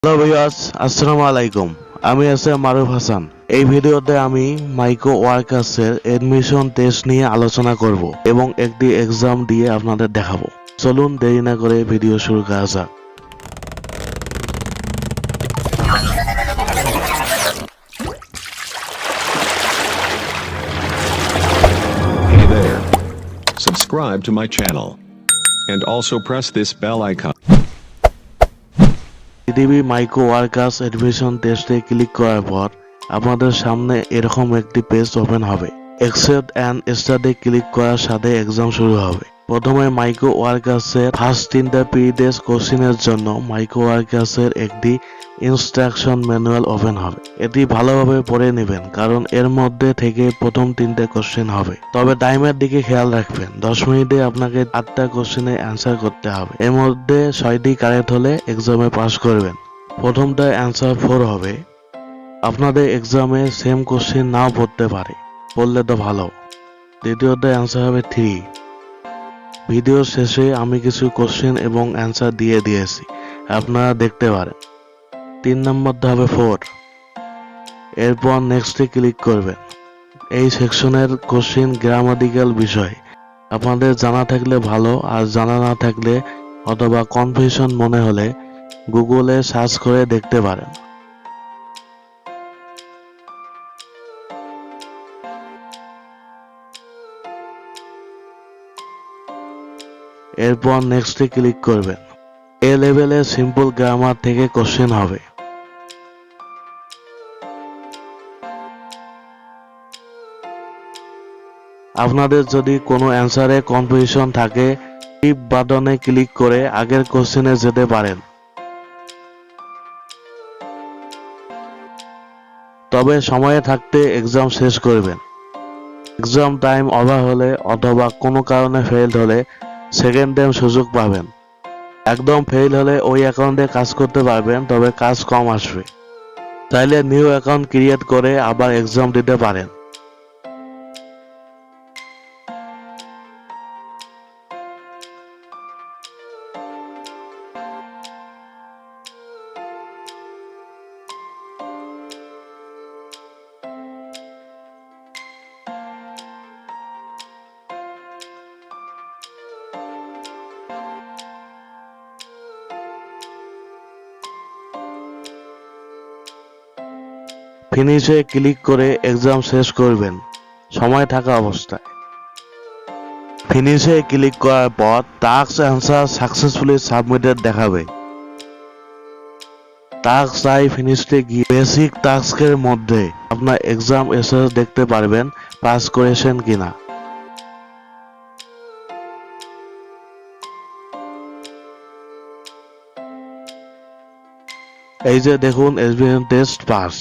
Hello viewers, আসসালামু আলাইকুম। আমি আছি মারুফ হাসান। এই ভিডিওতে আমি মাইক্রো ওয়ার্কার্সের এডমিশন টেস্ট নিয়ে আলোচনা করব এবং একটি এক্সাম দিয়ে আপনাদের দেখাবো। চলুন দেরি না করে ভিডিও শুরু করা যাক। Hey there. Subscribe to my channel. And also press this bell icon. পৃথিবী মাইক্রো ওয়ার্কার্স এডমিশন টেস্টে ক্লিক করার পর আপনাদের সামনে এরকম একটি পেজ ওপেন হবে। অ্যাকসেপ্ট অ্যান্ড স্টাডি ক্লিক করার সাথে এক্সাম শুরু হবে। প্রথমে মাইক্রো ওয়ার্কার্সের ফার্স্ট 3টা পিরিয়ডের কোশ্চেনের জন্য মাইক্রো ওয়ার্কার্সের একটি ইনস্ট্রাকশন ম্যানুয়াল ওপেন হবে। এটি ভালোভাবে পড়ে নেবেন কারণ এর মধ্যে থেকে প্রথম 3টে কোশ্চেন হবে। তবে টাইমের দিকে খেয়াল রাখবেন, 10 মিনিটে আপনাকে 8টা কোশ্চেনের অ্যান্সার করতে হবে। এর মধ্যে 6টি কারেক্ট হলে এক্সামে পাস করবেন। প্রথমটা অ্যান্সার 4 হবে। আপনাদের এক্সামে সেম কোশ্চেন নাও পড়তে পারে, পড়লে তো ভালো। দ্বিতীয়টা অ্যান্সার হবে 3। ভিডিও শেষে আমি কিছু কোশ্চেন এবং অ্যান্সার দিয়ে দিয়েছি, আপনারা দেখতে পারেন। 3 নম্বরটা হবে 4। এরপর নেক্সটে ক্লিক করবেন। এই সেকশনের কোশ্চেন গ্রামাটিক্যাল বিষয় আপনাদের জানা থাকলে ভালো, আর জানা না থাকলে অথবা কনফিউশন মনে হলে গুগলে সার্চ করে দেখতে পারেন। এরপর নেক্সটে ক্লিক করবেন। এ লেভেলের সিম্পল গ্রামার থেকে কোশ্চেন হবে। আপনাদের যদি কোনো অ্যান্সারে কনফিউশন থাকে, টিপ বাটনে ক্লিক করে আগের কোশ্চেনে যেতে পারেন। তবে সময়ে থাকতে এক্সাম শেষ করবেন। এক্সাম টাইম ওভার হলে অথবা কোনো কারণে ফেল হলে সেকেন্ড টাইম সুযোগ পাবেন। একদম ফেল হলে ওই অ্যাকাউন্টে কাজ করতে পারবেন, তবে কাজ কম আসবে। চাইলে নিউ অ্যাকাউন্ট ক্রিয়েট করে আবার এক্সাম দিতে পারেন। ফিনিশে ক্লিক করে এক্সাম শেষ করবেন সময় থাকা অবস্থায়। ফিনিশে ক্লিক করার পর টাস্ক অ্যান্সার সাকসেসফুলি সাবমিটেড দেখাবে। টাস্ক আই ফিনিশে গিয়ে বেসিক টাস্কের মধ্যে আপনার এক্সাম এসে দেখতে পারবেন পাস করেছেন কিনা। এই যে দেখুন, এডমিশন টেস্ট পাস।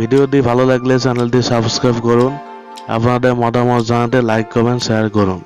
ভিডিওটি ভালো লাগলে চ্যানেলটি সাবস্ক্রাইব করুন। আপনাদের মতামত জানাতে লাইক কমেন্ট শেয়ার করুন।